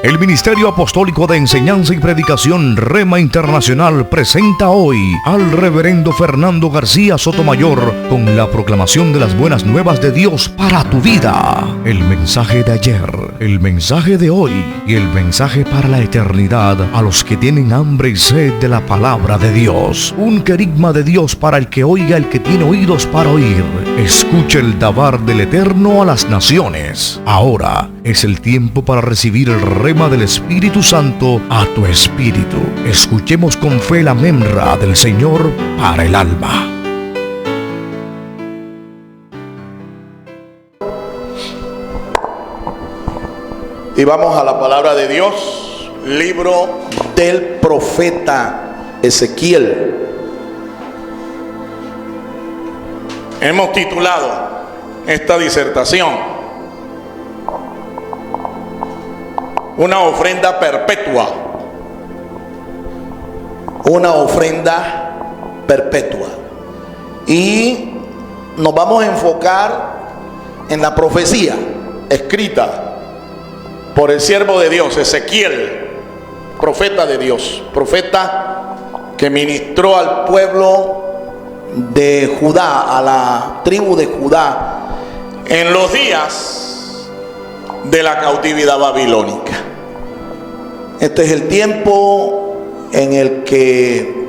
El Ministerio Apostólico de Enseñanza y Predicación Rema Internacional presenta hoy al Reverendo Fernando García Sotomayor con la proclamación de las buenas nuevas de Dios para tu vida. El mensaje de ayer, el mensaje de hoy y el mensaje para la eternidad a los que tienen hambre y sed de la palabra de Dios. Un querigma de Dios para el que oiga, el que tiene oídos para oír. Escucha el dabar del Eterno a las naciones. Ahora es el tiempo para recibir el rema del Espíritu Santo a tu espíritu. Escuchemos con fe la memra del Señor para el alma. Y vamos a la palabra de Dios, libro del profeta Ezequiel. Hemos titulado esta disertación una ofrenda perpetua. Una ofrenda perpetua. Y nos vamos a enfocar en la profecía escrita por el siervo de Dios, Ezequiel, profeta de Dios, profeta que ministró al pueblo de Judá, a la tribu de Judá, en los días de la cautividad babilónica. Este es el tiempo en el que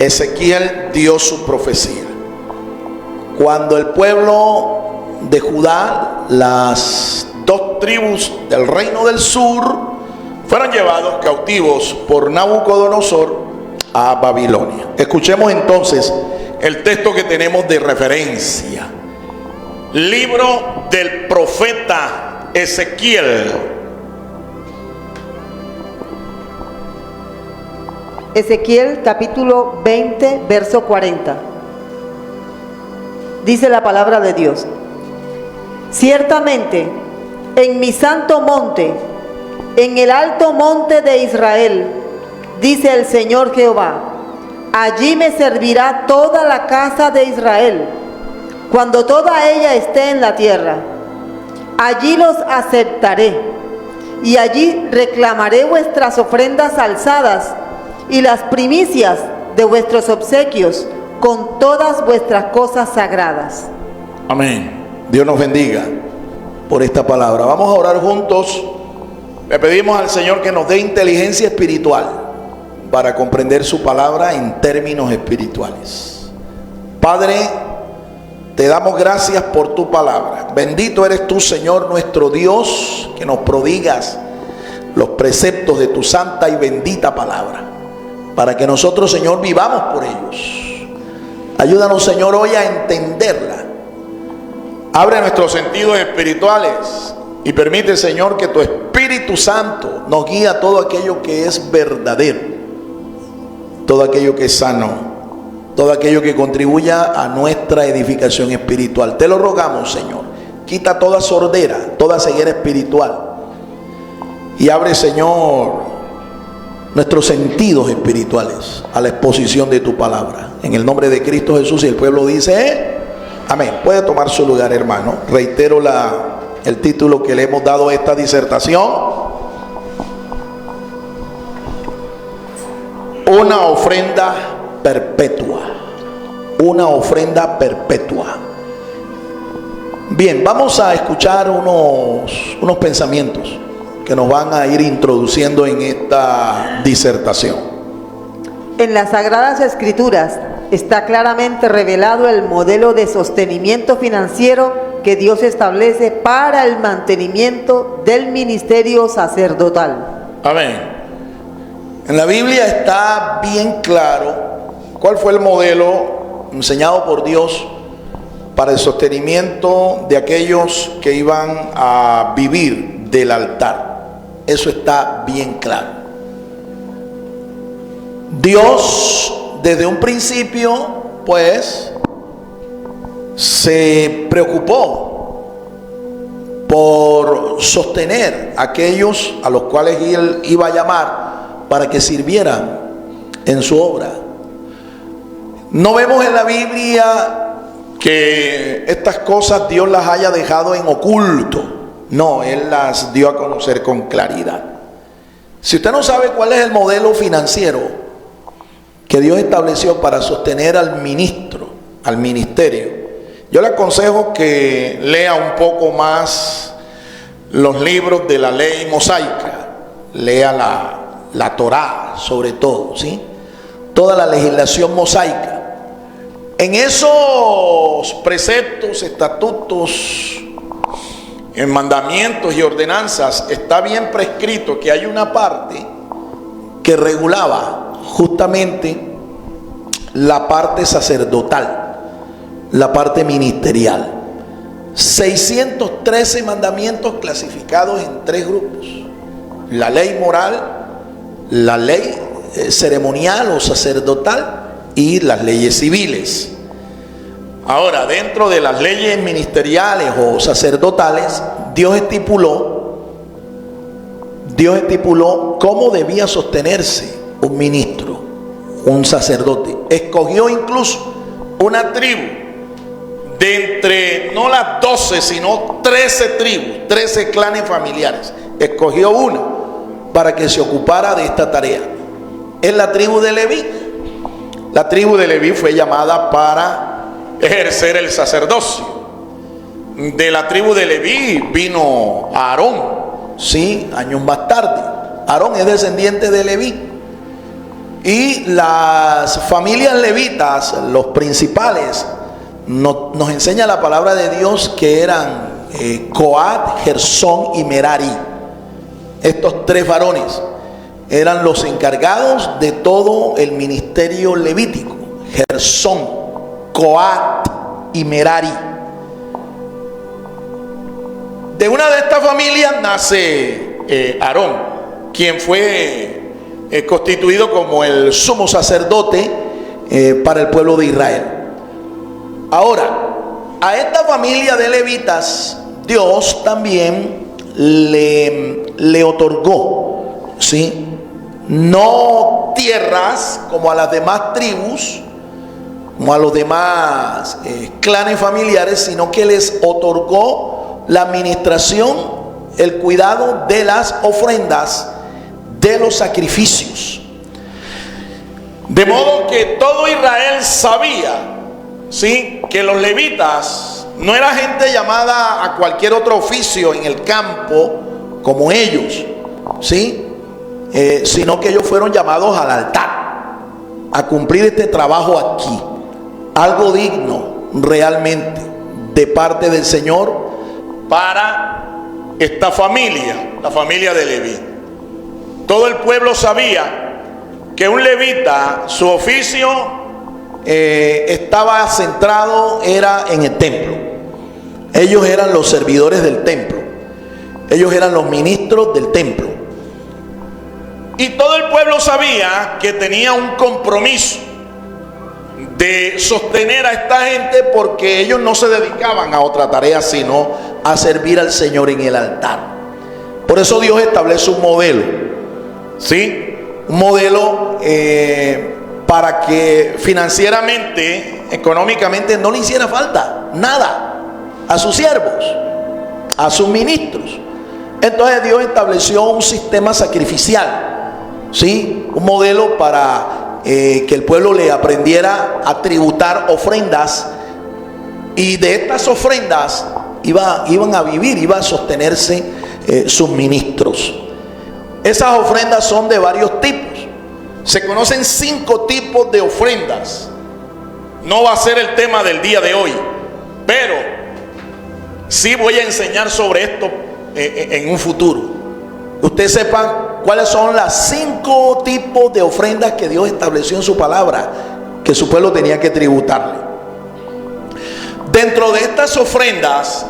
Ezequiel dio su profecía. Cuando el pueblo de Judá, las dos tribus del reino del sur, fueron llevados cautivos por Nabucodonosor a Babilonia. Escuchemos entonces el texto que tenemos de referencia. Libro del profeta Ezequiel. Ezequiel capítulo 20, verso 40. Dice la palabra de Dios: ciertamente en mi santo monte, en el alto monte de Israel, dice el Señor Jehová, allí me servirá toda la casa de Israel, cuando toda ella esté en la tierra. Allí los aceptaré, y allí reclamaré vuestras ofrendas alzadas y las primicias de vuestros obsequios con todas vuestras cosas sagradas. Amén. Dios nos bendiga por esta palabra. Vamos a orar juntos. Le pedimos al Señor que nos dé inteligencia espiritual para comprender su palabra en términos espirituales. Padre, te damos gracias por tu palabra. Bendito eres tú, Señor nuestro Dios, que nos prodigas los preceptos de tu santa y bendita palabra, para que nosotros, Señor, vivamos por ellos. Ayúdanos, Señor, hoy a entenderla. Abre nuestros sentidos espirituales y permite, Señor, que tu Espíritu Santo nos guíe a todo aquello que es verdadero, todo aquello que es sano, todo aquello que contribuya a nuestra edificación espiritual. Te lo rogamos, Señor. Quita toda sordera, toda ceguera espiritual. Y abre, Señor, nuestros sentidos espirituales a la exposición de tu palabra. En el nombre de Cristo Jesús, y el pueblo dice amén. Puede tomar su lugar, hermano. Reitero el título que le hemos dado a esta disertación: una ofrenda perpetua. Una ofrenda perpetua. Bien, vamos a escuchar unos pensamientos que nos van a ir introduciendo en esta disertación. En las Sagradas Escrituras está claramente revelado el modelo de sostenimiento financiero que Dios establece para el mantenimiento del ministerio sacerdotal. Amén. En la Biblia está bien claro cuál fue el modelo enseñado por Dios para el sostenimiento de aquellos que iban a vivir del altar. Eso está bien claro. Dios, desde un principio, pues, se preocupó por sostener a aquellos a los cuales Él iba a llamar para que sirvieran en su obra. No vemos en la Biblia que estas cosas Dios las haya dejado en oculto. No, Él las dio a conocer con claridad. Si usted no sabe cuál es el modelo financiero que Dios estableció para sostener al ministro, al ministerio, yo le aconsejo que lea un poco más los libros de la ley mosaica, lea la Torá sobre todo, ¿sí? Toda la legislación mosaica. En esos preceptos, estatutos, en mandamientos y ordenanzas está bien prescrito que hay una parte que regulaba justamente la parte sacerdotal, la parte ministerial. 613 mandamientos clasificados en 3 grupos: la ley moral, la ley ceremonial o sacerdotal y las leyes civiles. Ahora, dentro de las leyes ministeriales o sacerdotales, Dios estipuló cómo debía sostenerse un ministro, un sacerdote. Escogió incluso una tribu de entre, no las 12, sino 13 tribus, 13 clanes familiares. Escogió una para que se ocupara de esta tarea. Es la tribu de Leví. La tribu de Leví fue llamada para ejercer el sacerdocio. De la tribu de Leví vino Aarón, sí, años más tarde. Aarón es descendiente de Leví. Y las familias levitas, los principales, nos enseña la palabra de Dios que eran Coat, Gersón y Merari. Estos 3 varones eran los encargados de todo el ministerio levítico: Gersón, Coat y Merari. De una de estas familias nace Aarón, quien fue constituido como el sumo sacerdote para el pueblo de Israel. Ahora, a esta familia de levitas Dios también le otorgó, ¿sí?, no tierras como a las demás tribus, como a los demás clanes familiares, sino que les otorgó la administración, el cuidado de las ofrendas, de los sacrificios. De modo que todo Israel sabía, ¿sí?, que los levitas no era gente llamada a cualquier otro oficio en el campo como ellos, ¿sí?, sino que ellos fueron llamados al altar a cumplir este trabajo aquí. Algo digno realmente de parte del Señor para esta familia, la familia de Leví. Todo el pueblo sabía que un levita, su oficio estaba centrado, era en el templo. Ellos eran los servidores del templo. Ellos eran los ministros del templo. Y todo el pueblo sabía que tenía un compromiso de sostener a esta gente, porque ellos no se dedicaban a otra tarea sino a servir al Señor en el altar. Por eso Dios establece un modelo, ¿sí?, un modelo para que financieramente, económicamente, no le hiciera falta nada a sus siervos, a sus ministros. Entonces Dios estableció un sistema sacrificial, ¿sí?, un modelo para que el pueblo le aprendiera a tributar ofrendas, y de estas ofrendas iban a vivir, iba a sostenerse sus ministros. Esas ofrendas son de varios tipos. Se conocen 5 tipos de ofrendas. No va a ser el tema del día de hoy, pero sí voy a enseñar sobre esto en un futuro. Ustedes sepan cuáles son las 5 tipos de ofrendas que Dios estableció en su palabra, que su pueblo tenía que tributarle. Dentro de estas ofrendas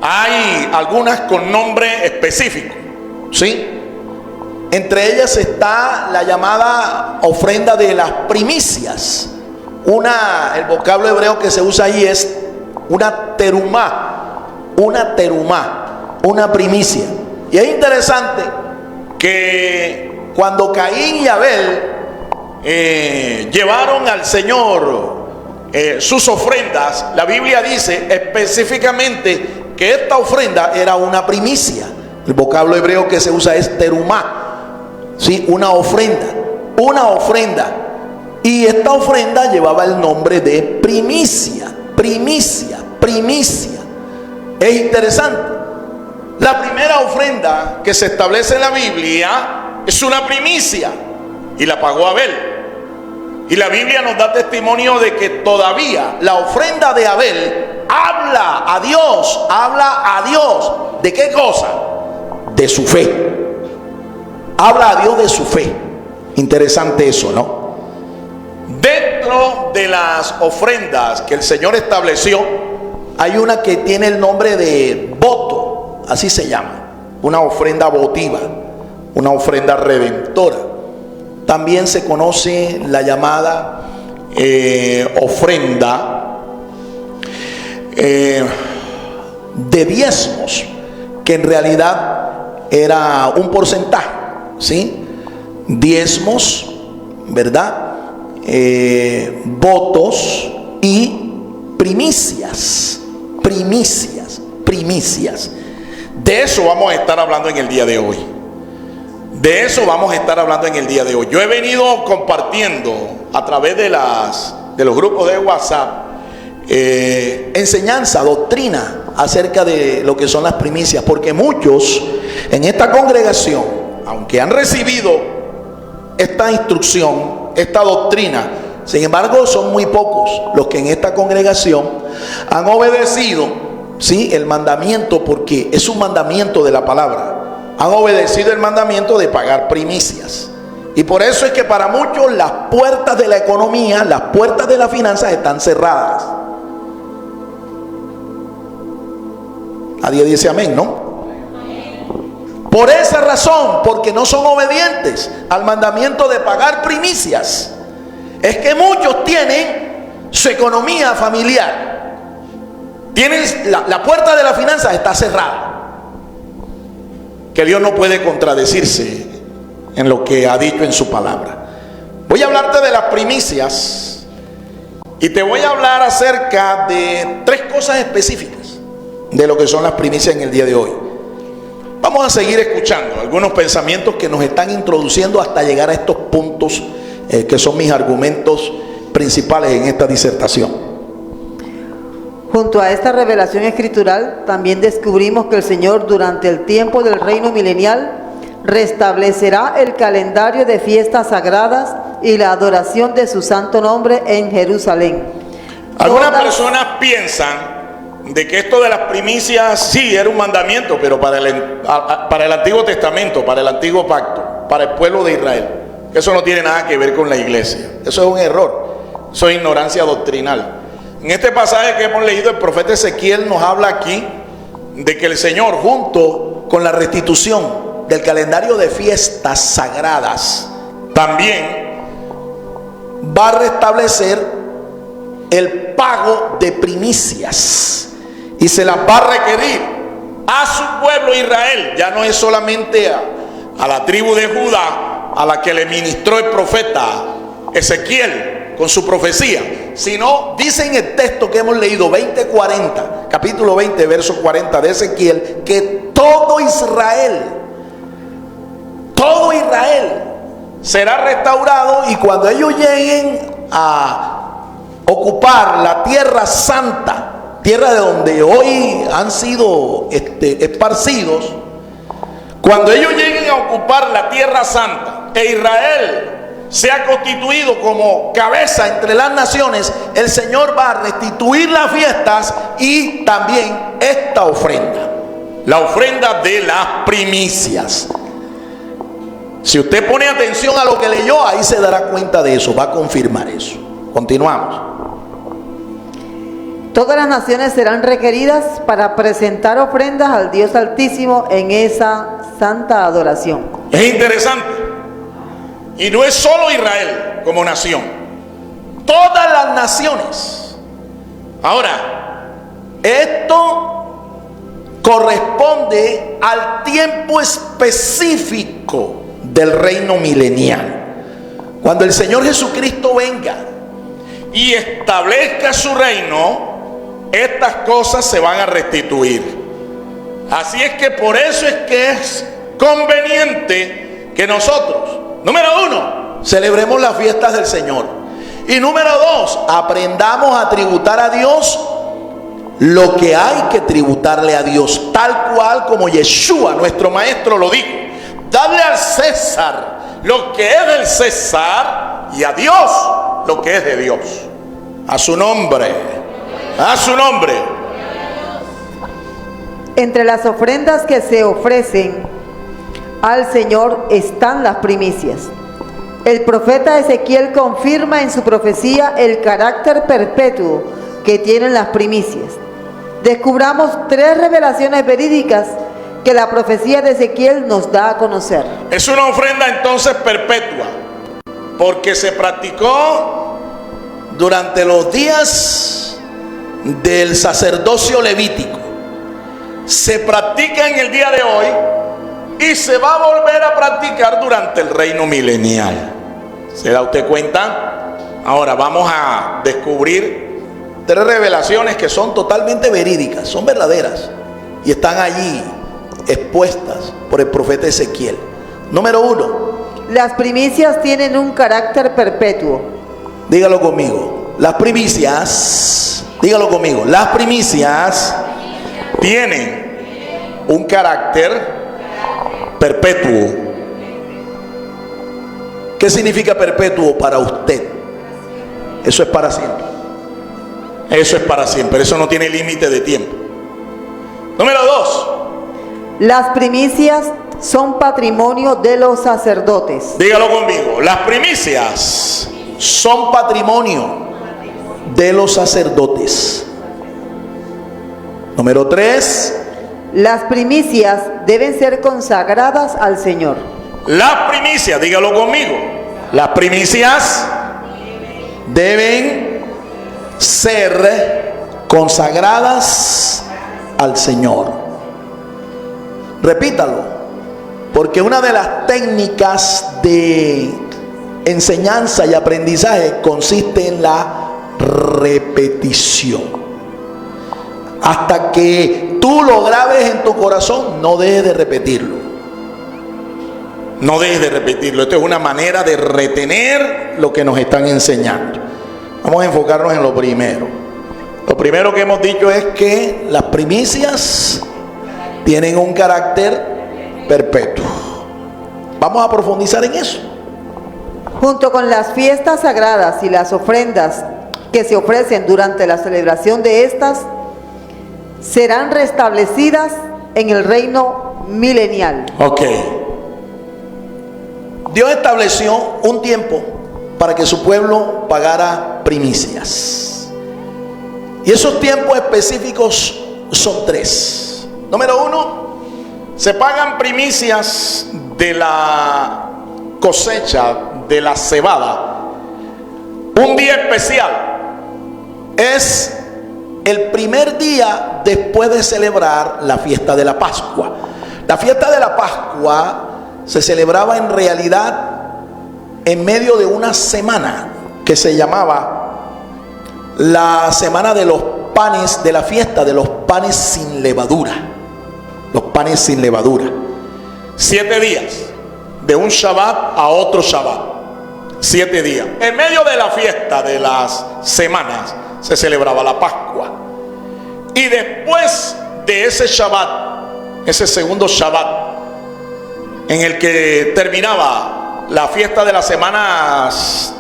hay algunas con nombre específico, ¿sí? Entre ellas está la llamada ofrenda de las primicias. El vocablo hebreo que se usa ahí es una terumá, una primicia. Y es interesante que cuando Caín y Abel llevaron al Señor sus ofrendas, la Biblia dice específicamente que esta ofrenda era una primicia. El vocablo hebreo que se usa es terumá, ¿sí? Una ofrenda, una ofrenda. Y esta ofrenda llevaba el nombre de primicia, primicia, primicia. Es interesante. La primera ofrenda que se establece en la Biblia es una primicia y la pagó Abel. Y la Biblia nos da testimonio de que todavía la ofrenda de Abel habla a Dios. ¿De qué cosa? De su fe. Habla a Dios de su fe. Interesante eso, ¿no? Dentro de las ofrendas que el Señor estableció, hay una que tiene el nombre de voto, así se llama, una ofrenda votiva, una ofrenda redentora. También se conoce la llamada ofrenda de diezmos, que en realidad era un porcentaje, ¿sí? Diezmos, ¿verdad? Votos y primicias, primicias. De eso vamos a estar hablando en el día de hoy. De eso vamos a estar hablando en el día de hoy. Yo he venido compartiendo a través de los grupos de WhatsApp enseñanza, doctrina acerca de lo que son las primicias, porque muchos en esta congregación, aunque han recibido esta instrucción, esta doctrina, sin embargo son muy pocos los que en esta congregación han obedecido, ¿sí?, el mandamiento, porque es un mandamiento de la palabra. Han obedecido el mandamiento de pagar primicias. Y por eso es que para muchos las puertas de la economía, las puertas de las finanzas están cerradas. Nadie dice amén, ¿no? Por esa razón, porque no son obedientes al mandamiento de pagar primicias, es que muchos tienen su economía familiar. Tienen la puerta de la finanza está cerrada. Que Dios no puede contradecirse en lo que ha dicho en su palabra. Voy a hablarte de las primicias y te voy a hablar acerca de 3 cosas específicas de lo que son las primicias en el día de hoy. Vamos a seguir escuchando algunos pensamientos que nos están introduciendo hasta llegar a estos puntos que son mis argumentos principales en esta disertación. Junto a esta revelación escritural, también descubrimos que el Señor, durante el tiempo del reino milenial, restablecerá el calendario de fiestas sagradas y la adoración de su santo nombre en Jerusalén. Algunas personas piensan de que esto de las primicias sí era un mandamiento, pero para el Antiguo Testamento, para el Antiguo Pacto, para el pueblo de Israel. Eso no tiene nada que ver con la iglesia. Eso es un error. Eso es ignorancia doctrinal. En este pasaje que hemos leído, el profeta Ezequiel nos habla aquí de que el Señor, junto con la restitución del calendario de fiestas sagradas, también va a restablecer el pago de primicias y se las va a requerir a su pueblo Israel. Ya no es solamente a la tribu de Judá a la que le ministró el profeta Ezequiel con su profecía, sino dice en el texto que hemos leído, capítulo 20, verso 40 de Ezequiel, que todo Israel será restaurado, y cuando ellos lleguen a ocupar la tierra santa, tierra de donde hoy han sido esparcidos, cuando ellos lleguen a ocupar la tierra santa e Israel se ha constituido como cabeza entre las naciones, el Señor va a restituir las fiestas y también esta ofrenda, la ofrenda de las primicias. Si usted pone atención a lo que leyó, ahí se dará cuenta de eso, va a confirmar eso. Continuamos. Todas las naciones serán requeridas para presentar ofrendas al Dios Altísimo en esa santa adoración. Es interesante. Y no es solo Israel como nación, todas las naciones. Ahora, esto corresponde al tiempo específico del reino milenial. Cuando el Señor Jesucristo venga y establezca su reino, estas cosas se van a restituir. Así es que por eso es que es conveniente que nosotros, número 1, celebremos las fiestas del Señor. Y número 2, aprendamos a tributar a Dios lo que hay que tributarle a Dios, tal cual como Yeshua, nuestro maestro, lo dijo. Dale al César lo que es del César y a Dios lo que es de Dios. A su nombre, a su nombre. Entre las ofrendas que se ofrecen al Señor están las primicias. El profeta Ezequiel confirma en su profecía el carácter perpetuo que tienen las primicias. Descubramos 3 revelaciones verídicas que la profecía de Ezequiel nos da a conocer. Es una ofrenda entonces perpetua, porque se practicó durante los días del sacerdocio levítico. Se practica en el día de hoy y se va a volver a practicar durante el reino milenial. ¿Se da usted cuenta? Ahora vamos a descubrir 3 revelaciones que son totalmente verídicas, son verdaderas y están allí expuestas por el profeta Ezequiel. Número 1. Las primicias tienen un carácter perpetuo. Dígalo conmigo. Las primicias, dígalo conmigo. Las primicias tienen un carácter perpetuo. ¿Qué significa perpetuo para usted? Eso es para siempre. Eso es para siempre. Eso no tiene límite de tiempo. Número 2. Las primicias son patrimonio de los sacerdotes. Dígalo conmigo. Las primicias son patrimonio de los sacerdotes. Número 3. Las primicias deben ser consagradas al Señor. Las primicias, dígalo conmigo. Las primicias deben ser consagradas al Señor. Repítalo, porque una de las técnicas de enseñanza y aprendizaje consiste en la repetición. Hasta que tú lo grabes en tu corazón, no dejes de repetirlo. No dejes de repetirlo. Esto es una manera de retener lo que nos están enseñando. Vamos a enfocarnos en lo primero. Lo primero que hemos dicho es que las primicias tienen un carácter perpetuo. Vamos a profundizar en eso. Junto con las fiestas sagradas y las ofrendas que se ofrecen durante la celebración de estas, serán restablecidas en el reino milenial. Ok. Dios estableció un tiempo para que su pueblo pagara primicias. Y esos tiempos específicos son 3. Número 1, se pagan primicias de la cosecha de la cebada. Un día especial es el primer día después de celebrar la fiesta de la Pascua. La fiesta de la Pascua se celebraba en realidad en medio de una semana que se llamaba la semana de los panes, de la fiesta de los panes sin levadura. Los panes sin levadura. 7 días, de un Shabbat a otro Shabbat. 7 días. En medio de la fiesta de las semanas se celebraba la Pascua. Y después de ese Shabbat, ese segundo Shabbat, en el que terminaba la fiesta de las semanas,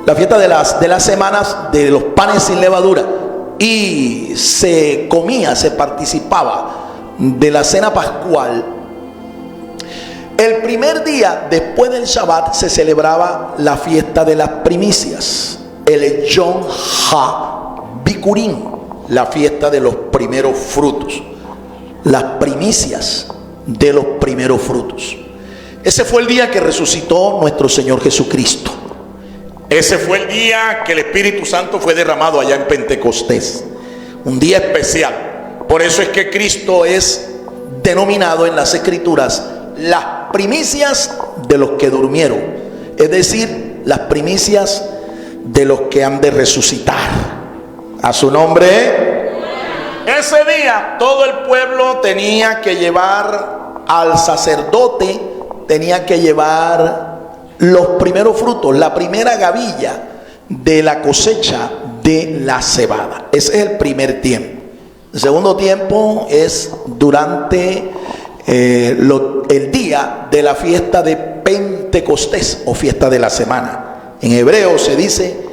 la fiesta de las semanas de los panes sin levadura, y se comía, se participaba de la cena pascual. El primer día después del Shabbat se celebraba la fiesta de las primicias, el Yom HaBikurim, la fiesta de los primeros frutos, las primicias de los primeros frutos. Ese fue el día que resucitó nuestro Señor Jesucristo. Ese fue el día que el Espíritu Santo fue derramado allá en Pentecostés. Un día especial. Por eso es que Cristo es denominado en las Escrituras las primicias de los que durmieron. Es decir, las primicias de los que han de resucitar. A su nombre. Ese día todo el pueblo tenía que llevar al sacerdote tenía que llevar los primeros frutos, la primera gavilla de la cosecha de la cebada. Ese es el primer tiempo. El segundo tiempo es durante el día de la fiesta de Pentecostés o fiesta de la semana. En hebreo se dice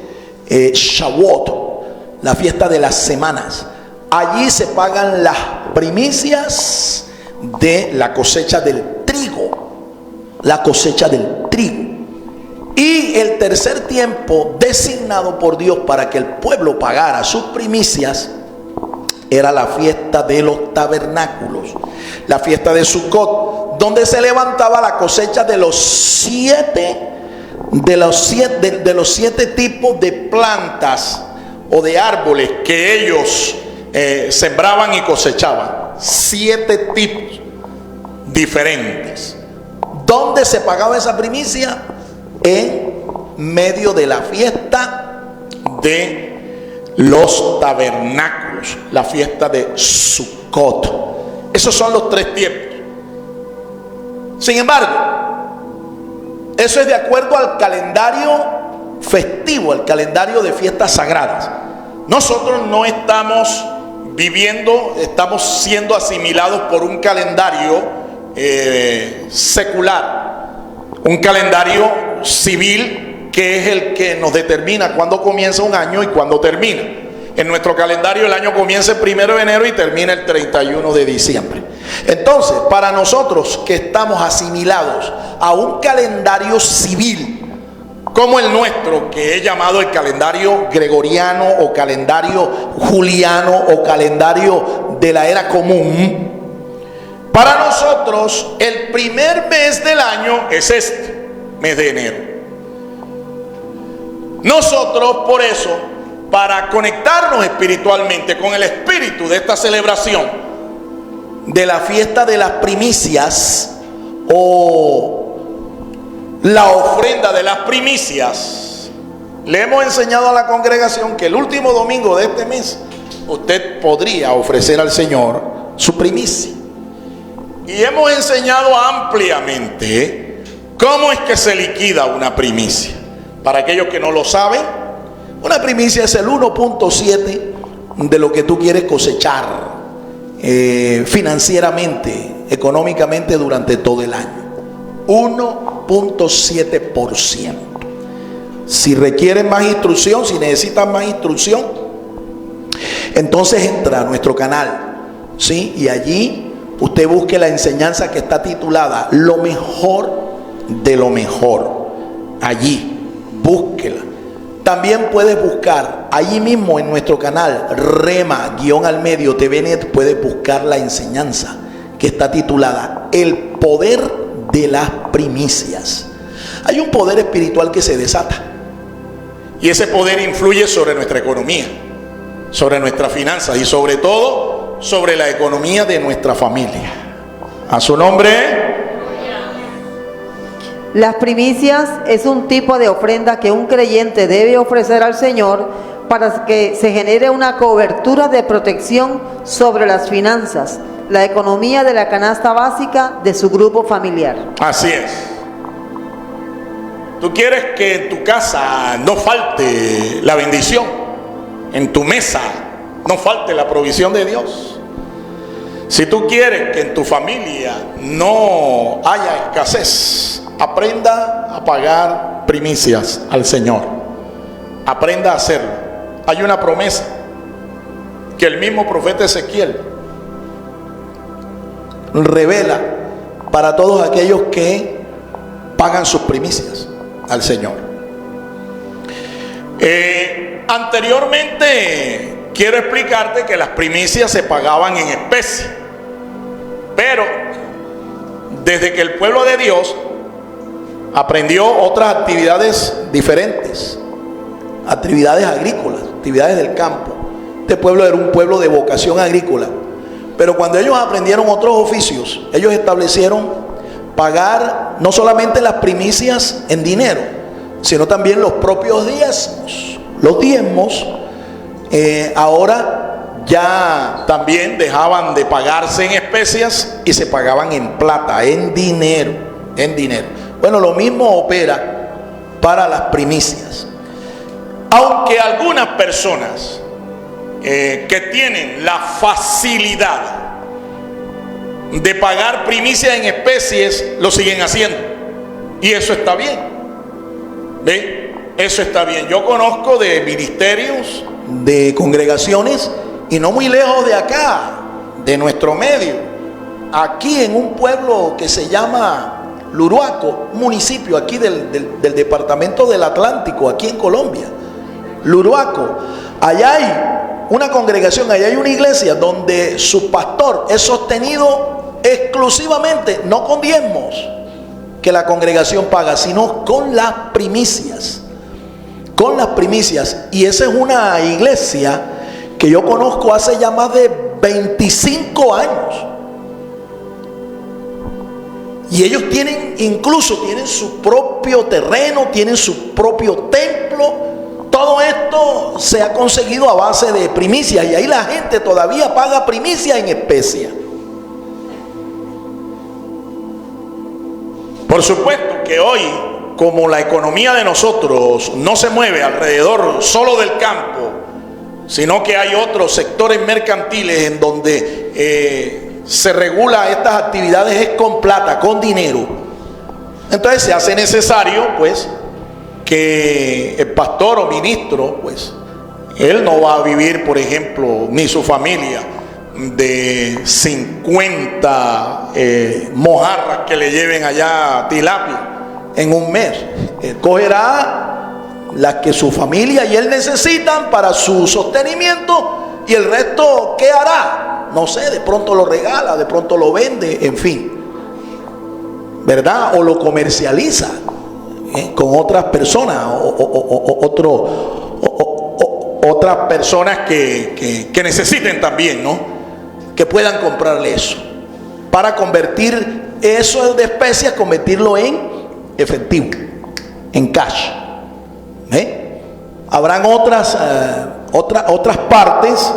Shavuot, la fiesta de las semanas. Allí se pagan las primicias de la cosecha del trigo, la cosecha del trigo. Y el tercer tiempo designado por Dios para que el pueblo pagara sus primicias era la fiesta de los tabernáculos, la fiesta de Sukkot, donde se levantaba la cosecha de los siete tipos de plantas o de árboles que ellos sembraban y cosechaban. 7 tipos diferentes. ¿Dónde se pagaba esa primicia? En medio de la fiesta de los tabernáculos, la fiesta de Sukkot. Esos son los 3 tiempos. Sin embargo, eso es de acuerdo al calendario festivo, al calendario de fiestas sagradas. Nosotros no estamos viviendo, estamos siendo asimilados por un calendario secular, un calendario civil que es el que nos determina cuándo comienza un año y cuándo termina. En nuestro calendario el año comienza el 1 de enero y termina el 31 de diciembre. Entonces, para nosotros que estamos asimilados a un calendario civil como el nuestro, que es llamado el calendario gregoriano o calendario juliano o calendario de la era común, para nosotros el primer mes del año es este mes de enero. Nosotros, por eso, para conectarnos espiritualmente con el espíritu de esta celebración de la fiesta de las primicias o la ofrenda de las primicias, le hemos enseñado a la congregación que el último domingo de este mes usted podría ofrecer al Señor su primicia. Y hemos enseñado ampliamente cómo es que se liquida una primicia. Para aquellos que no lo saben, una primicia es el 1.7 de lo que tú quieres cosechar financieramente, económicamente durante todo el año. 1.7%. Si requieren más instrucción, si necesitan más instrucción, entonces entra a nuestro canal, ¿sí? Y allí usted busque la enseñanza que está titulada Lo mejor de lo mejor. Allí, búsquela. También puedes buscar allí mismo en nuestro canal Rema-al-medio TVNet, puedes buscar la enseñanza que está titulada El poder de las primicias. Hay un poder espiritual que se desata y ese poder influye sobre nuestra economía, sobre nuestras finanzas y sobre todo sobre la economía de nuestra familia. A su nombre. Las primicias es un tipo de ofrenda que un creyente debe ofrecer al Señor para que se genere una cobertura de protección sobre las finanzas, la economía de la canasta básica de su grupo familiar. Así es. Tú quieres que en tu casa no falte la bendición, en tu mesa no falte la provisión de Dios. Si tú quieres que en tu familia no haya escasez, aprenda a pagar primicias al Señor. Aprenda a hacerlo. Hay una promesa que el mismo profeta Ezequiel revela para todos aquellos que pagan sus primicias al Señor. Anteriormente quiero explicarte que las primicias se pagaban en especie, pero desde que el pueblo de Dios aprendió otras actividades diferentes, actividades agrícolas, actividades del campo. Este pueblo era un pueblo de vocación agrícola, pero cuando ellos aprendieron otros oficios, ellos establecieron pagar no solamente las primicias en dinero, sino también los propios diezmos. Los diezmos ahora ya también dejaban de pagarse en especias y se pagaban en plata, en dinero. En dinero. Bueno, lo mismo opera para las primicias. Aunque algunas personas que tienen la facilidad de pagar primicias en especies, lo siguen haciendo. Y eso está bien. ¿Ve? Eso está bien. Yo conozco de ministerios, de congregaciones, y no muy lejos de acá, de nuestro medio, aquí en un pueblo que se llama Luruaco, un municipio aquí del departamento del Atlántico, aquí en Colombia. Luruaco, allá hay una congregación, allá hay una iglesia donde su pastor es sostenido exclusivamente, no con diezmos que la congregación paga, sino con las primicias. Con las primicias. Y esa es una iglesia que yo conozco hace ya más de 25 años. Y ellos incluso tienen su propio terreno, tienen su propio templo. Todo esto se ha conseguido a base de primicias, y ahí la gente todavía paga primicias en especia. Por supuesto que hoy, como la economía de nosotros no se mueve alrededor solo del campo, sino que hay otros sectores mercantiles en donde se regula estas actividades es con plata, con dinero. Entonces se hace necesario, pues, que el pastor o ministro, pues, él no va a vivir, por ejemplo, ni su familia, de 50 mojarras que le lleven allá tilapia en un mes. Él cogerá las que su familia y él necesitan para su sostenimiento, y el resto, ¿qué hará? No sé, de pronto lo regala, de pronto lo vende, en fin, ¿verdad? O lo comercializa con otras personas, otras personas que necesiten también, ¿no? Que puedan comprarle eso, para convertir eso de especias, convertirlo en efectivo, en cash. Habrán otras partes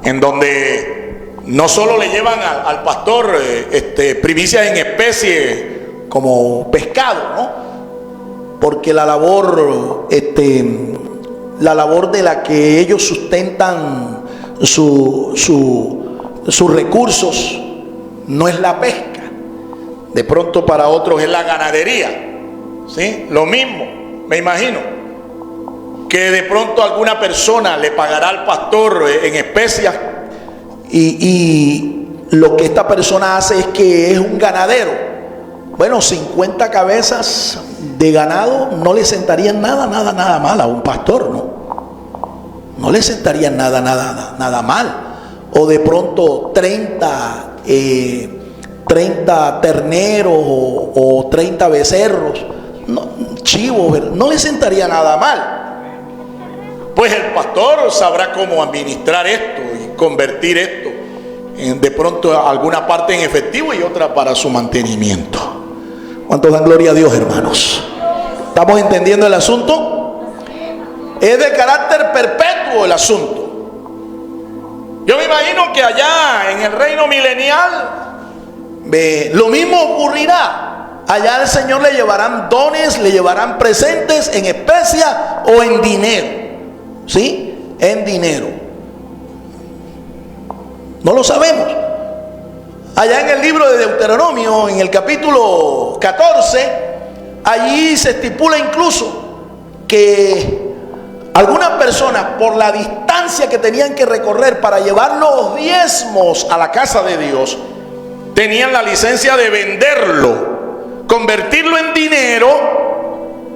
en donde no solo le llevan al pastor primicias en especie como pescado, ¿no? Porque la labor de la que ellos sustentan sus recursos no es la pesca. De pronto para otros es la ganadería, ¿sí? Lo mismo, me imagino, que de pronto alguna persona le pagará al pastor en especias, y lo que esta persona hace es que es un ganadero. Bueno, 50 cabezas de ganado no le sentarían nada mal a un pastor, ¿no? No le sentarían nada mal. O de pronto 30 terneros o 30 becerros, chivos, no le sentaría nada mal. Pues el pastor sabrá cómo administrar esto y convertir esto de pronto alguna parte en efectivo y otra para su mantenimiento. ¿Cuántos dan gloria a Dios, hermanos? ¿Estamos entendiendo el asunto? Es de carácter perpetuo el asunto. Yo me imagino que allá en el reino milenial lo mismo ocurrirá. Allá al Señor le llevarán dones, le llevarán presentes en especia o en dinero. ¿Sí? En dinero. No lo sabemos. Allá en el libro de Deuteronomio, en el capítulo 14, allí se estipula incluso que algunas personas, por la distancia que tenían que recorrer para llevar los diezmos a la casa de Dios, tenían la licencia de venderlo, convertirlo en dinero,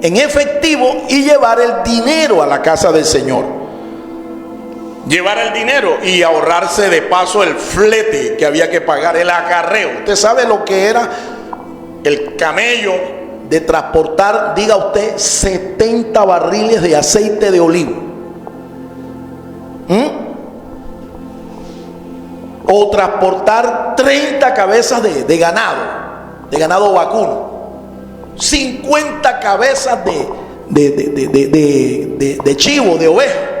en efectivo, y llevar el dinero a la casa del Señor. Llevar el dinero y ahorrarse de paso el flete que había que pagar, el acarreo. Usted sabe lo que era el camello de transportar, diga usted, 70 barriles de aceite de olivo. O transportar 30 cabezas de ganado vacuno, 50 cabezas de chivo, de oveja,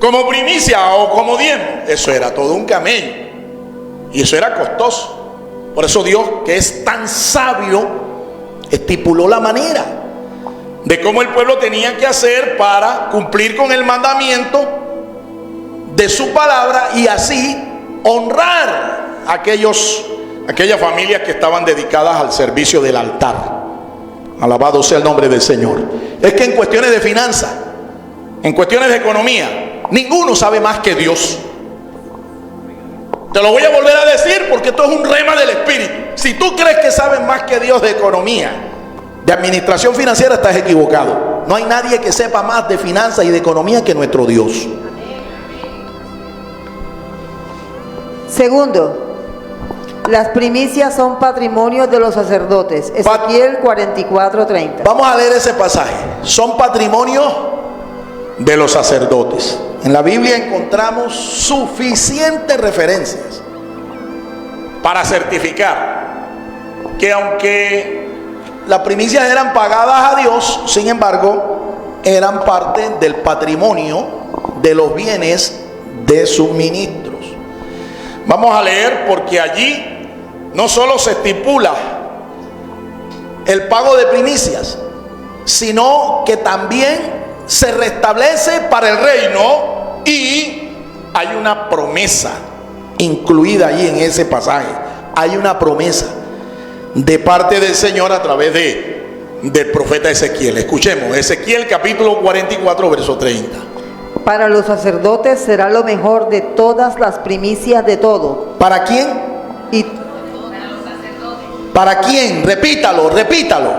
como primicia o como diezmo. Eso era todo un camello, y eso era costoso. Por eso Dios, que es tan sabio, estipuló la manera de cómo el pueblo tenía que hacer para cumplir con el mandamiento de su palabra y así honrar a aquellas familias que estaban dedicadas al servicio del altar. Alabado sea el nombre del Señor. Es que en cuestiones de finanzas, en cuestiones de economía, ninguno sabe más que Dios. Te lo voy a volver a decir porque esto es un rema del Espíritu. Si tú crees que sabes más que Dios de economía, de administración financiera, estás equivocado. No hay nadie que sepa más de finanzas y de economía que nuestro Dios. Segundo, las primicias son patrimonio de los sacerdotes. Ezequiel 44:30. Vamos a leer ese pasaje. Son patrimonio de los sacerdotes. En la Biblia encontramos suficientes referencias para certificar que aunque las primicias eran pagadas a Dios, sin embargo, eran parte del patrimonio de los bienes de sus ministros. Vamos a leer porque allí no solo se estipula el pago de primicias, sino que también se restablece para el reino y hay una promesa incluida allí en ese pasaje. Hay una promesa de parte del Señor a través del profeta Ezequiel. Escuchemos, Ezequiel capítulo 44, verso 30. Para los sacerdotes será lo mejor de todas las primicias de todo. ¿Para quién? Y ¿para quién? Repítalo, repítalo.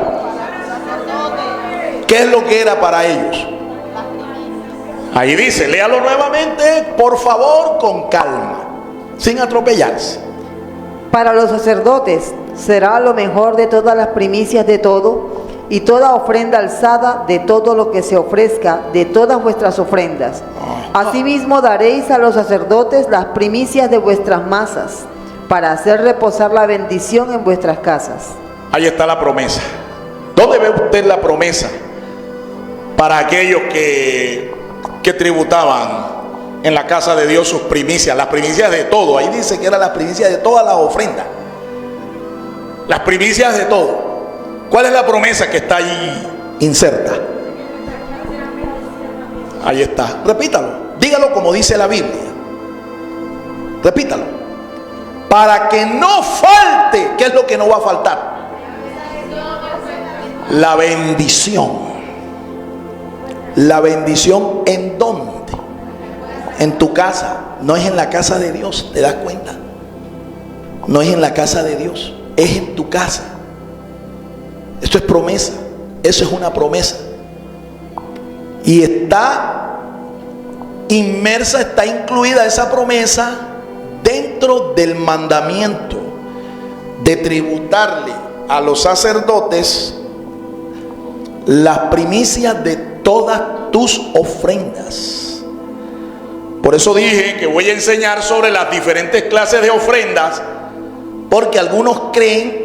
¿Qué es lo que era para ellos? Ahí dice, léalo nuevamente, por favor, con calma, sin atropellarse. para los sacerdotes será lo mejor de todas las primicias de todo, y toda ofrenda alzada de todo lo que se ofrezca de todas vuestras ofrendas. Asimismo daréis a los sacerdotes las primicias de vuestras masas, para hacer reposar la bendición en vuestras casas. Ahí está la promesa. ¿Dónde ve usted la promesa para aquellos que tributaban en la casa de Dios sus primicias? Las primicias de todo. Ahí dice que eran las primicias de todas las ofrendas. Las primicias de todo. ¿Cuál es la promesa que está ahí inserta? Ahí está. Repítalo. Dígalo como dice la Biblia. Repítalo. Para que no falte. ¿Qué es lo que no va a faltar? La bendición. La bendición, ¿en dónde? En tu casa. No es en la casa de Dios. ¿Te das cuenta? No es en la casa de Dios. Es en tu casa. Esto es promesa. Eso es una promesa. Y está inmersa, está incluida esa promesa dentro del mandamiento de tributarle a los sacerdotes las primicias de todas tus ofrendas. Por eso dije que voy a enseñar sobre las diferentes clases de ofrendas, porque algunos creen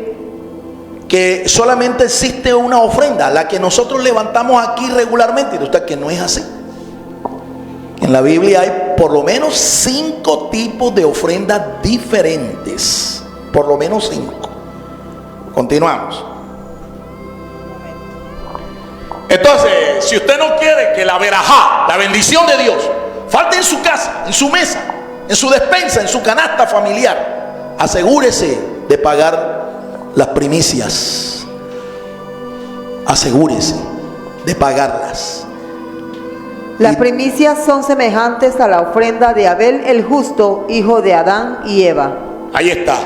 que solamente existe una ofrenda, la que nosotros levantamos aquí regularmente, y resulta que no es así. En la Biblia hay por lo menos 5 tipos de ofrendas diferentes, por lo menos 5. Continuamos. Entonces, si usted no quiere que la verajá, la bendición de Dios, falte en su casa, en su mesa, en su despensa, en su canasta familiar, asegúrese de pagar las primicias. Asegúrese de pagarlas. Las primicias son semejantes a la ofrenda de Abel el justo, hijo de Adán y Eva. Ahí está.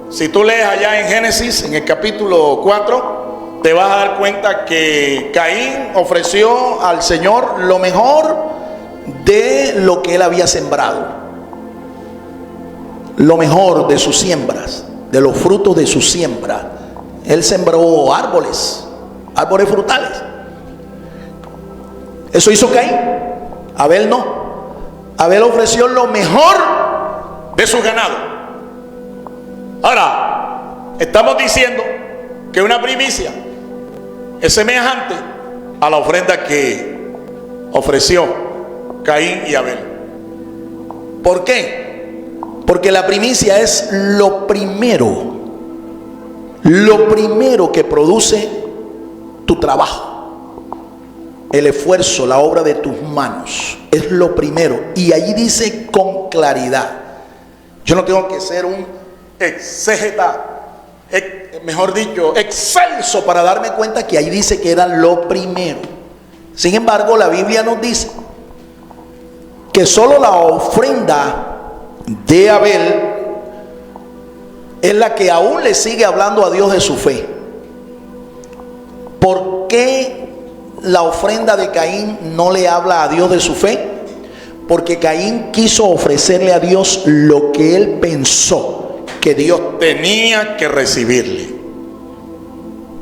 Si tú lees allá en Génesis, en el capítulo 4, te vas a dar cuenta que Caín ofreció al Señor lo mejor de lo que él había sembrado. Lo mejor de sus siembras, de los frutos de su siembra. Él sembró árboles frutales. Eso hizo Caín. Abel no. Abel ofreció lo mejor de su ganado. Ahora, estamos diciendo que una primicia es semejante a la ofrenda que ofreció Caín y Abel. ¿Por qué? Porque la primicia es lo primero lo primero que produce tu trabajo, el esfuerzo, la obra de tus manos, es lo primero. Y allí dice con claridad. Yo no tengo que ser un exégeta, mejor dicho, excelso, para darme cuenta que ahí dice que era lo primero. Sin embargo, la Biblia nos dice que solo la ofrenda de Abel es la que aún le sigue hablando a Dios de su fe. ¿Por qué la ofrenda de Caín no le habla a Dios de su fe? Porque Caín quiso ofrecerle a Dios lo que él pensó que Dios tenía que recibirle.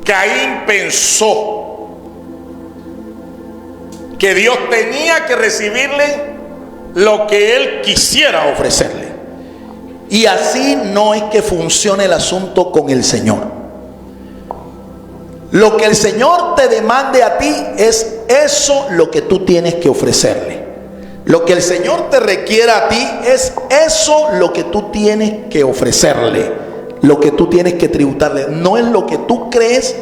Caín pensó que Dios tenía que recibirle lo que él quisiera ofrecerle. Y así no es que funcione el asunto con el Señor. Lo que el Señor te demande a ti es eso lo que tú tienes que ofrecerle. Lo que el Señor te requiera a ti es eso lo que tú tienes que ofrecerle, lo que tú tienes que tributarle. No es lo que tú crees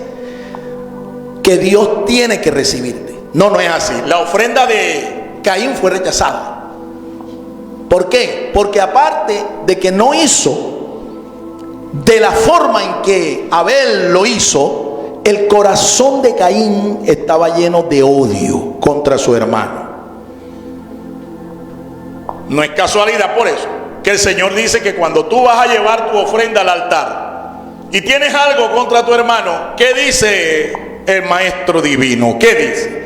que Dios tiene que recibirte. No, no es así. La ofrenda de Caín fue rechazada. ¿Por qué? Porque aparte de que no hizo de la forma en que Abel lo hizo, el corazón de Caín estaba lleno de odio contra su hermano. No es casualidad por eso que el Señor dice que cuando tú vas a llevar tu ofrenda al altar y tienes algo contra tu hermano, ¿qué dice el Maestro Divino? ¿Qué dice?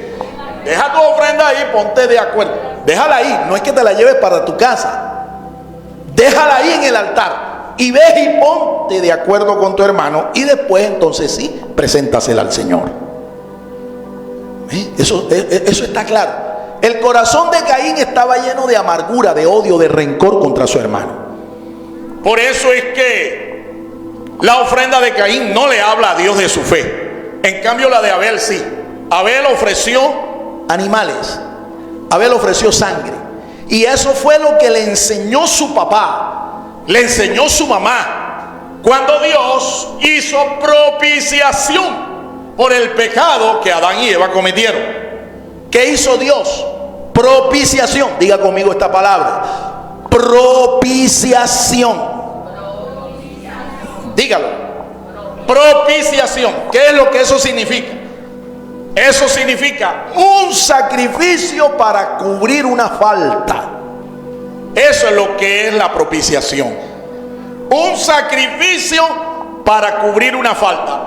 Deja tu ofrenda ahí, ponte de acuerdo. Déjala ahí, no es que te la lleves para tu casa. Déjala ahí en el altar y ve y ponte de acuerdo con tu hermano, y después entonces sí, preséntasela al Señor. Eso está claro. El corazón de Caín estaba lleno de amargura, de odio, de rencor contra su hermano. Por eso es que la ofrenda de Caín no le habla a Dios de su fe. En cambio la de Abel sí. Abel ofreció animales, Abel ofreció sangre, y eso fue lo que le enseñó su papá, le enseñó su mamá, cuando Dios hizo propiciación por el pecado que Adán y Eva cometieron. ¿Qué hizo Dios? Propiciación. Diga conmigo esta palabra: propiciación. Dígalo. Propiciación. ¿Qué es lo que eso significa? Eso significa un sacrificio para cubrir una falta. Eso es lo que es la propiciación. Un sacrificio para cubrir una falta.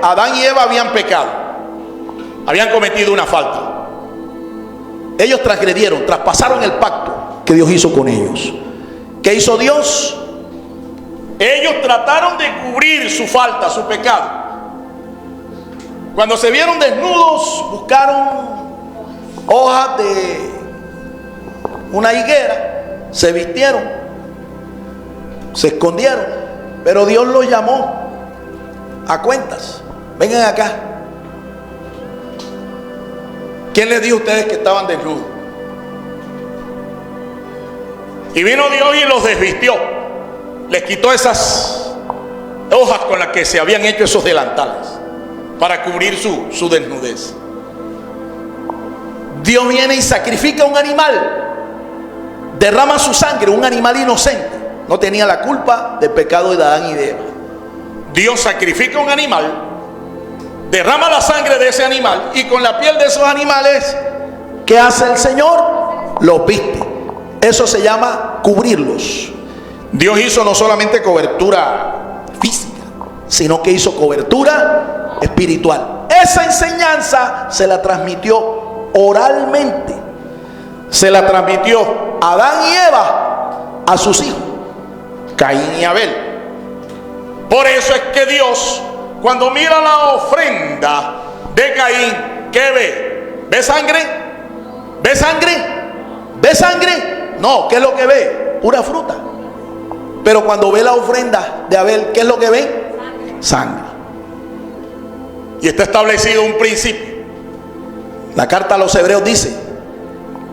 Adán y Eva habían pecado, habían cometido una falta. Ellos transgredieron, traspasaron el pacto que Dios hizo con ellos. ¿Qué hizo Dios? Ellos trataron de cubrir su falta, su pecado. Cuando se vieron desnudos, buscaron hojas de una higuera, se vistieron, se escondieron, pero Dios los llamó a cuentas. Vengan acá. ¿Quién les dijo a ustedes que estaban desnudos? Y vino Dios y los desvistió. Les quitó esas hojas con las que se habían hecho esos delantales para cubrir su desnudez. Dios viene y sacrifica un animal, derrama su sangre, un animal inocente, no tenía la culpa del pecado de Adán y de Eva. Dios sacrifica un animal, derrama la sangre de ese animal, y con la piel de esos animales, ¿qué hace el Señor? Los viste. Eso se llama cubrirlos. Dios hizo no solamente cobertura física, sino que hizo cobertura espiritual. Esa enseñanza se la transmitió oralmente, se la transmitió Adán y Eva a sus hijos, Caín y Abel. Por eso es que Dios, cuando mira la ofrenda de Caín, ¿qué ve? ¿Ve sangre? ¿Ve sangre? ¿Ve sangre? No, ¿qué es lo que ve? Pura fruta. Pero cuando ve la ofrenda de Abel, ¿qué es lo que ve? Sangre. Y está establecido un principio. La carta a los Hebreos dice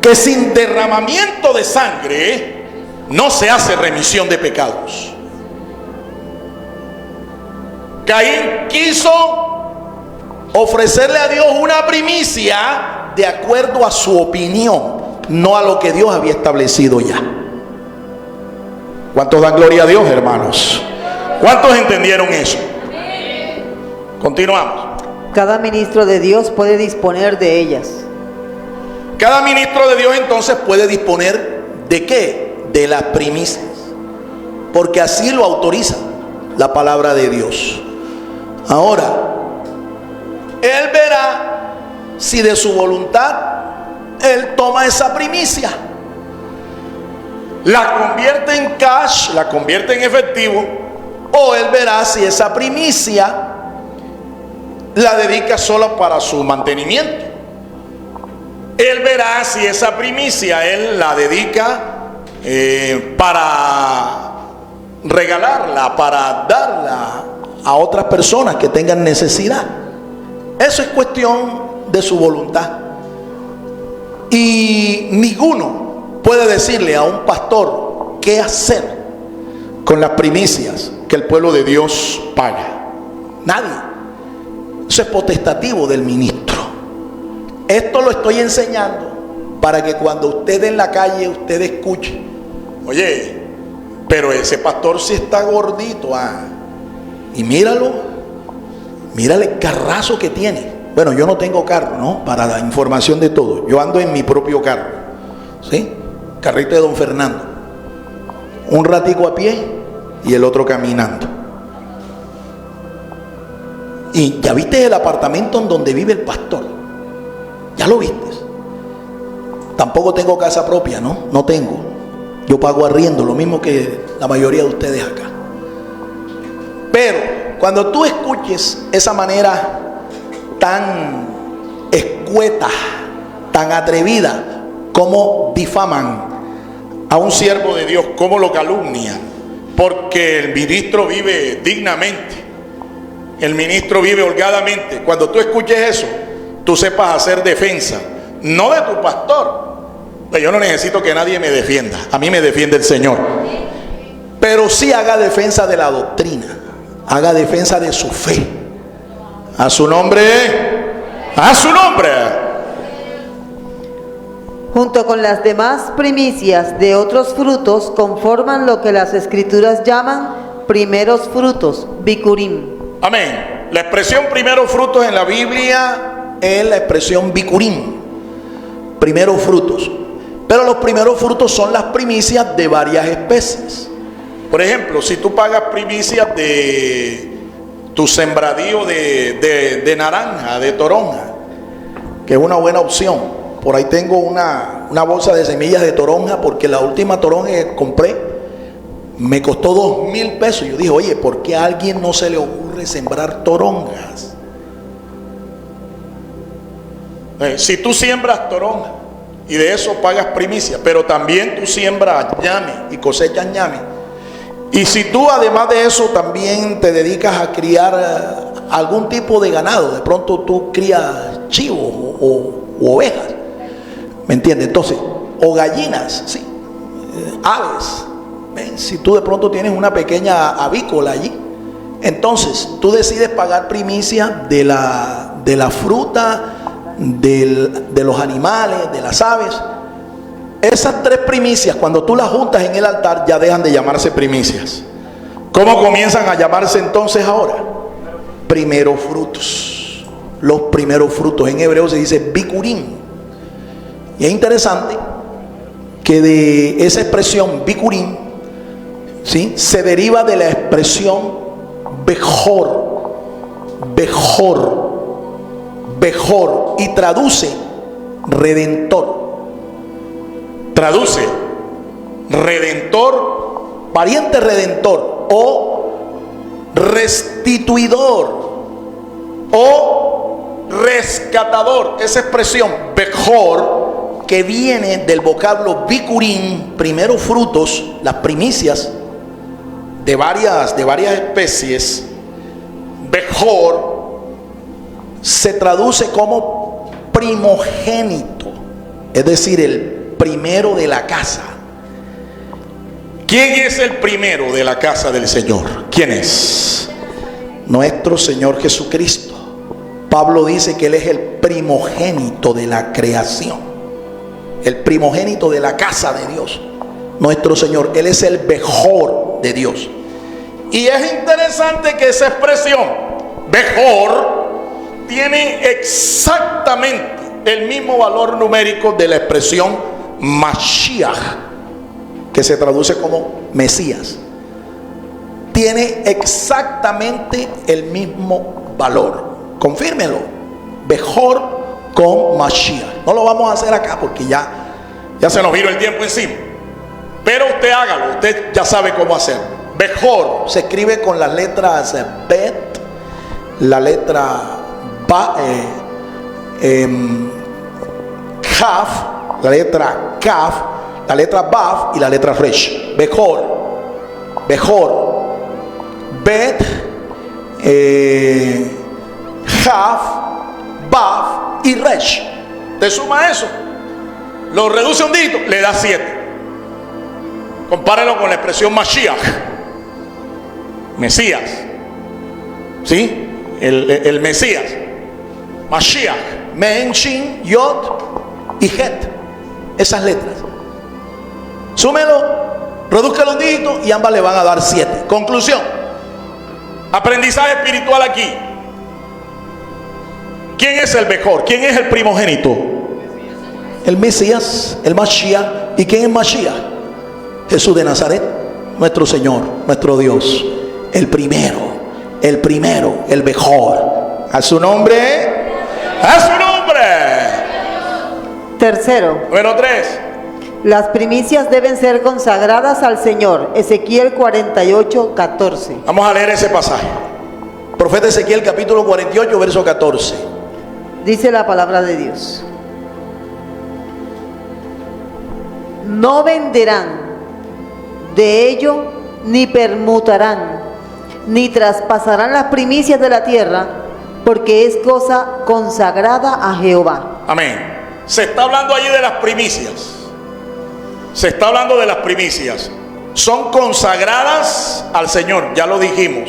que sin derramamiento de sangre no se hace remisión de pecados. Caín quiso ofrecerle a Dios una primicia de acuerdo a su opinión, no a lo que Dios había establecido ya. ¿Cuántos dan gloria a Dios, hermanos? ¿Cuántos entendieron eso? Continuamos. Cada ministro de Dios puede disponer de ellas. Cada ministro de Dios entonces puede disponer ¿de qué? De las primicias, porque así lo autoriza la palabra de Dios. Ahora, él verá si de su voluntad él toma esa primicia, la convierte en cash, la convierte en efectivo, o él verá si esa primicia la dedica solo para su mantenimiento. Él verá si esa primicia él la dedica para regalarla, para darla a otras personas que tengan necesidad. Eso es cuestión de su voluntad. Y ninguno puede decirle a un pastor qué hacer con las primicias que el pueblo de Dios paga. Nadie. Eso es potestativo del ministro. Esto lo estoy enseñando para que cuando usted en la calle usted escuche: oye, pero ese pastor sí está gordito, y míralo, mírale el carrazo que tiene. Bueno, yo no tengo carro, ¿no? Para la información de todo, yo ando en mi propio carro, ¿sí? Carrito de don Fernando, un ratico a pie y el otro caminando. Y ya viste el apartamento en donde vive el pastor, ya lo viste. Tampoco tengo casa propia, ¿no? No tengo. Yo pago arriendo, lo mismo que la mayoría de ustedes acá. Pero cuando tú escuches esa manera tan escueta, tan atrevida, como difaman a un siervo de Dios, como lo calumnian, porque el ministro vive dignamente, el ministro vive holgadamente. Cuando tú escuches eso, tú sepas hacer defensa, no de tu pastor. Yo no necesito que nadie me defienda, a mí me defiende el Señor. Pero sí haga defensa de la doctrina, haga defensa de su fe. A su nombre, a su nombre. Junto con las demás primicias de otros frutos conforman lo que las escrituras llaman primeros frutos, bikurim. Amén. La expresión primeros frutos en la Biblia es la expresión bikurim, primeros frutos. Pero los primeros frutos son las primicias de varias especies. Por ejemplo, si tú pagas primicias de tu sembradío de naranja, de toronja, que es una buena opción. Por ahí tengo una bolsa de semillas de toronja, porque la última toronja que compré me costó 2,000 pesos. Yo dije, oye, ¿por qué a alguien no se le ocurre sembrar toronjas? Si tú siembras toronja y de eso pagas primicia, pero también tú siembras ñame y cosechas ñame, y si tú además de eso también te dedicas a criar algún tipo de ganado, de pronto tú crías chivos o ovejas, ¿me entiendes? Entonces, o gallinas, sí, aves. ¿Ven? Si tú de pronto tienes una pequeña avícola allí, entonces tú decides pagar primicia de la fruta, de los animales, de las aves. Esas tres primicias, cuando tú las juntas en el altar, ya dejan de llamarse primicias. ¿Cómo comienzan a llamarse entonces ahora? Primeros frutos. Los primeros frutos. En hebreo se dice bikurim. Y es interesante que de esa expresión bikurim, ¿sí?, se deriva de la expresión bejor, y traduce redentor. Traduce redentor, pariente redentor, o restituidor, o rescatador. Esa expresión bejor, que viene del vocablo bikurim, primeros frutos, las primicias de varias especies. Bejor se traduce como primogénito, es decir, el primero de la casa. ¿Quién es el primero de la casa del Señor? ¿Quién es? nuestro Señor Jesucristo. Pablo dice que Él es el primogénito de la creación, el primogénito de la casa de Dios, nuestro Señor. Él es el mejor de Dios. Y es interesante que esa expresión, mejor, tiene exactamente el mismo valor numérico de la expresión Mashiach, que se traduce como Mesías. Tiene exactamente el mismo valor. Confírmelo. Mejor con Mashiach. No lo vamos a hacer acá porque ya se nos vino el tiempo encima. Pero usted hágalo. Usted ya sabe cómo hacer. Mejor se escribe con las letras Bet, la letra Kaf, la letra Kaf, la letra Baf y la letra Resh. Mejor. Bet, Kaf, Baf y Resh. Te suma eso, lo reduce un dígito, le da 7. Compárelo con la expresión Mashiach, Mesías. ¿Sí? El Mesías. Mashiach, Men, Shin, Yod y Het. Esas letras. Súmelo, redúzcalo un dígito y ambas le van a dar 7. Conclusión. Aprendizaje espiritual aquí. ¿Quién es el mejor? ¿Quién es el primogénito? El Mesías, el Mashiach. ¿Y quién es Mashiach? Jesús de Nazaret, nuestro Señor, nuestro Dios. El primero, el mejor. A su nombre. A su nombre. Tercero, Número 3. las primicias deben ser consagradas al Señor. Ezequiel 48:14. Vamos a leer ese pasaje. Profeta Ezequiel capítulo 48, verso 14. Dice la palabra de Dios: no venderán de ello, ni permutarán, ni traspasarán las primicias de la tierra, porque es cosa consagrada a Jehová. Amén. Se está hablando allí de las primicias. Se está hablando de las primicias. Son consagradas al Señor, ya lo dijimos.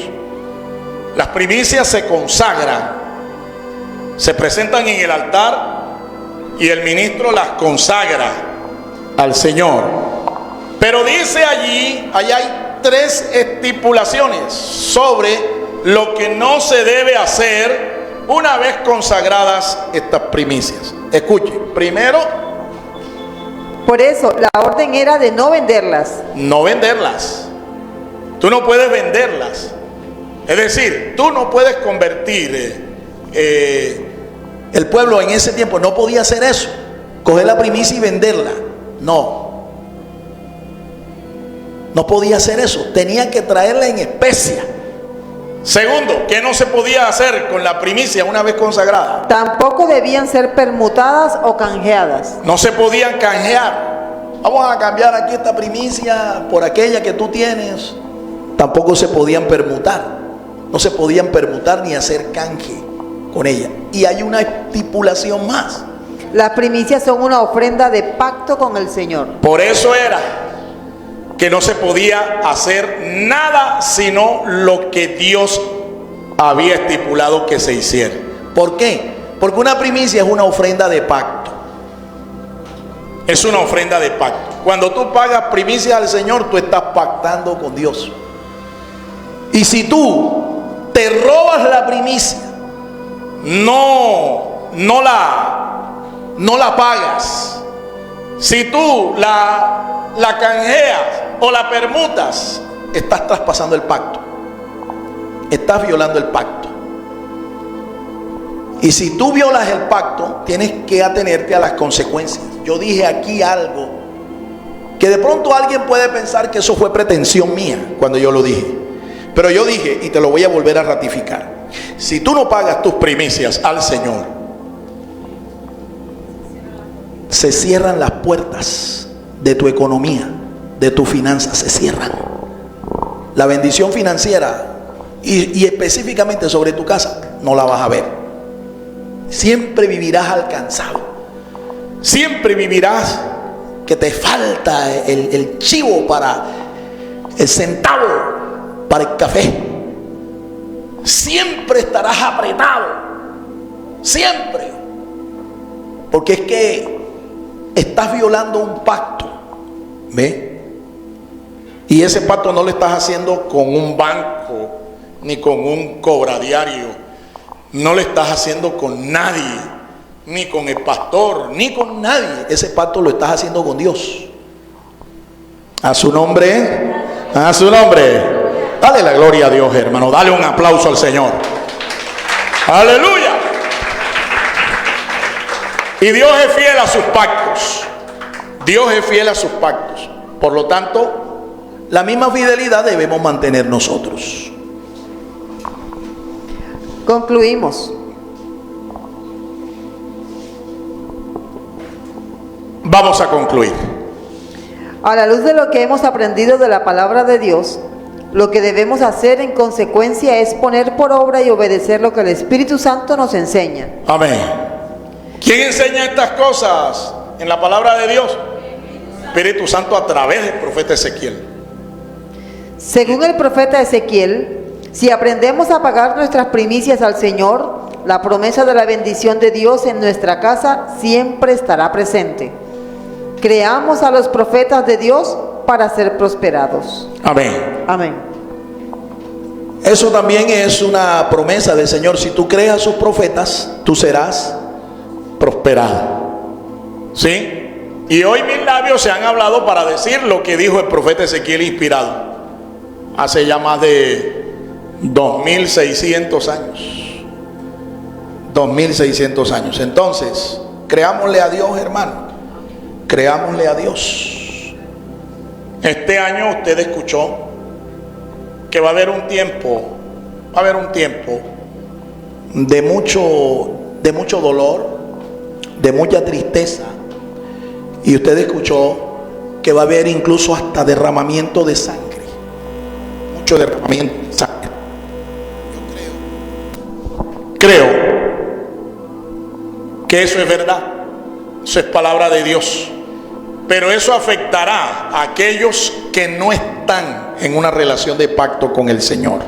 Las primicias se consagran, se presentan en el altar y el ministro las consagra al Señor. Pero dice allí hay 3 estipulaciones sobre lo que no se debe hacer una vez consagradas estas primicias. Escuche, primero, por eso la orden era de no venderlas. no venderlas. Tú no puedes venderlas. Es decir, tú no puedes convertir el pueblo en ese tiempo no podía hacer eso, coger la primicia y venderla. No podía hacer eso, tenía que traerla en especia. Segundo, ¿qué no se podía hacer con la primicia una vez consagrada? Tampoco debían ser permutadas o canjeadas. No se podían canjear. Vamos a cambiar aquí esta primicia por aquella que tú tienes. Tampoco se podían permutar. No se podían permutar ni hacer canje con ella. Y hay una estipulación más. Las primicias son una ofrenda de pacto con el Señor. Por eso era que no se podía hacer nada sino lo que Dios había estipulado que se hiciera. ¿Por qué? Porque una primicia es una ofrenda de pacto. Es una ofrenda de pacto. Cuando tú pagas primicia al Señor, tú estás pactando con Dios. Y si tú te robas la primicia, no la pagas, si tú la canjeas o la permutas, estás traspasando el pacto, estás violando el pacto. Y si tú violas el pacto, tienes que atenerte a las consecuencias. Yo dije aquí algo que de pronto alguien puede pensar que eso fue pretensión mía cuando yo lo dije, pero yo dije, y te lo voy a volver a ratificar: si tú no pagas tus primicias al Señor, se cierran las puertas de tu economía, de tus finanzas, se cierran. La bendición financiera y específicamente sobre tu casa no la vas a ver. Siempre vivirás alcanzado, siempre vivirás que te falta el chivo para el centavo para el café. siempre estarás apretado. Siempre. Porque es que estás violando un pacto. ¿Ve? Y ese pacto no lo estás haciendo con un banco, ni con un cobradiario. No lo estás haciendo con nadie, ni con el pastor, ni con nadie. Ese pacto lo estás haciendo con Dios. A su nombre, a su nombre. Dale la gloria a Dios, hermano. Dale un aplauso al Señor. Aleluya. Y Dios es fiel a sus pactos. Dios es fiel a sus pactos. Por lo tanto, la misma fidelidad debemos mantener nosotros. Concluimos. Vamos a concluir. A la luz de lo que hemos aprendido de la palabra de Dios, lo que debemos hacer en consecuencia es poner por obra y obedecer lo que el Espíritu Santo nos enseña. Amén. ¿Quién enseña estas cosas en la palabra de Dios? Espíritu Santo a través del profeta Ezequiel. Según el profeta Ezequiel, si aprendemos a pagar nuestras primicias al Señor, la promesa de la bendición de Dios en nuestra casa siempre estará presente. Creamos a los profetas de Dios para ser prosperados. Amén. Amén. Eso también es una promesa del Señor. Si tú crees a sus profetas, tú serás prosperado. ¿Sí? Y hoy mis labios se han hablado para decir lo que dijo el profeta Ezequiel inspirado hace ya más de 2600 años. 2600 años. Entonces, creámosle a Dios, hermano. Creámosle a Dios. Este año usted escuchó que va a haber un tiempo de mucho dolor, de mucha tristeza. Y usted escuchó que va a haber incluso hasta derramamiento de sangre. Mucho derramamiento de sangre. Yo creo que eso es verdad. Eso es palabra de Dios. Pero eso afectará a aquellos que no están en una relación de pacto con el Señor.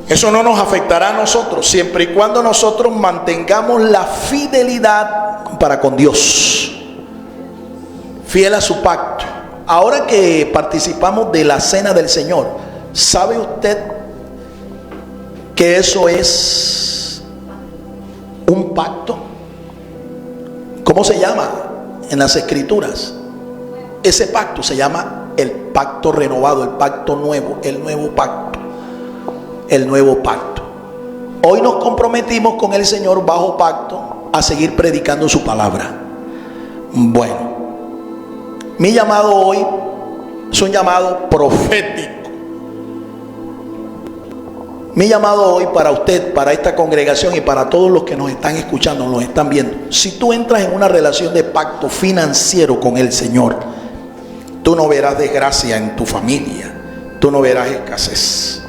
Eso no nos afectará a nosotros, siempre y cuando nosotros mantengamos la fidelidad para con Dios, fiel a su pacto. Ahora que participamos de la cena del Señor, ¿sabe usted que eso es un pacto? ¿Cómo se llama en las Escrituras? Ese pacto se llama el pacto renovado, el pacto nuevo, el nuevo pacto. El nuevo pacto. Hoy nos comprometimos con el Señor bajo pacto a seguir predicando su palabra. Bueno, mi llamado hoy es un llamado profético. Mi llamado hoy para usted, para esta congregación y para todos los que nos están escuchando, nos están viendo. Si tú entras en una relación de pacto financiero con el Señor, tú no verás desgracia en tu familia, tú no verás escasez,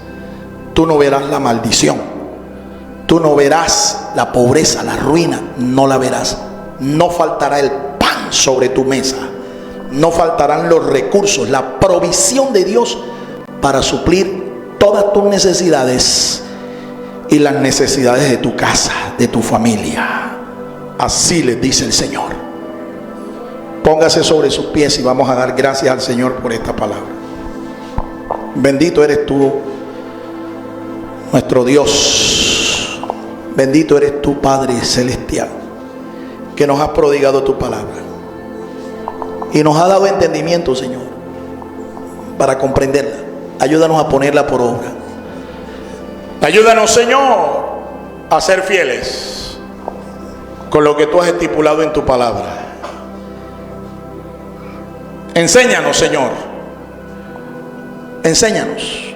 tú no verás la maldición, tú no verás la pobreza, la ruina, no la verás. No faltará el pan sobre tu mesa, no faltarán los recursos, la provisión de Dios para suplir todas tus necesidades y las necesidades de tu casa, de tu familia. Así les dice el Señor. Póngase sobre sus pies y vamos a dar gracias al Señor por esta palabra. Bendito eres tú, nuestro Dios. Bendito eres tú, Padre celestial, que nos has prodigado tu palabra y nos ha dado entendimiento, Señor, para comprenderla. Ayúdanos a ponerla por obra. Ayúdanos, Señor, a ser fieles con lo que tú has estipulado en tu palabra. Enséñanos, Señor. Enséñanos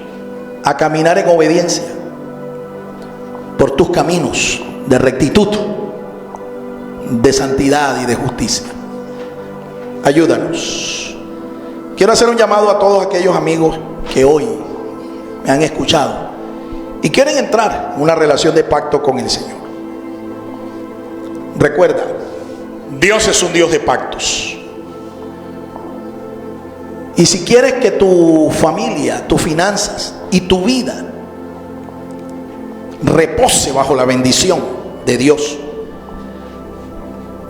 a caminar en obediencia por tus caminos de rectitud, de santidad y de justicia. Ayúdanos. Quiero hacer un llamado a todos aquellos amigos que hoy me han escuchado y quieren entrar en una relación de pacto con el Señor. Recuerda, Dios es un Dios de pactos. Y si quieres que tu familia, tus finanzas y tu vida repose bajo la bendición de Dios.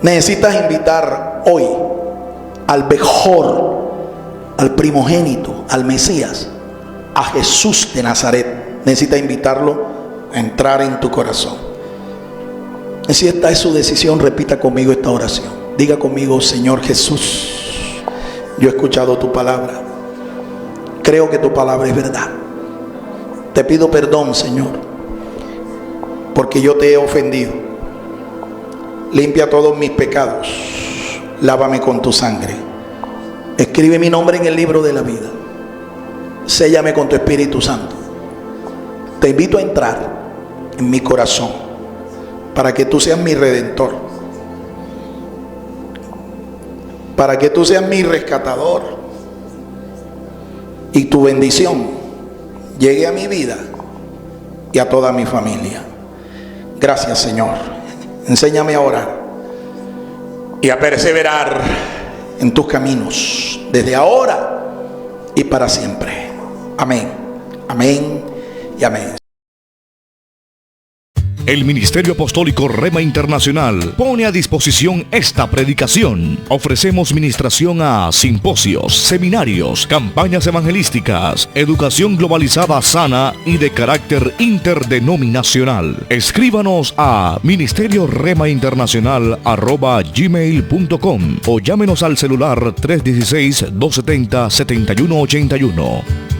Necesitas invitar hoy al mejor, al primogénito, al Mesías, a Jesús de Nazaret. Necesitas invitarlo a entrar en tu corazón. Y si esta es su decisión, repita conmigo esta oración. Diga conmigo: Señor Jesús, yo he escuchado tu palabra. Creo que tu palabra es verdad. Te pido perdón, Señor, porque yo te he ofendido. Limpia todos mis pecados. Lávame con tu sangre. Escribe mi nombre en el libro de la vida. Séllame con tu Espíritu Santo. Te invito a entrar en mi corazón para que tú seas mi redentor, para que tú seas mi rescatador y tu bendición llegue a mi vida y a toda mi familia. Gracias, Señor. Enséñame a orar y a perseverar en tus caminos desde ahora y para siempre. Amén, amén y amén. El Ministerio Apostólico Rema Internacional pone a disposición esta predicación. Ofrecemos ministración a simposios, seminarios, campañas evangelísticas, educación globalizada sana y de carácter interdenominacional. Escríbanos a ministerio-rema-internacional@gmail.com o llámenos al celular 316-270-7181.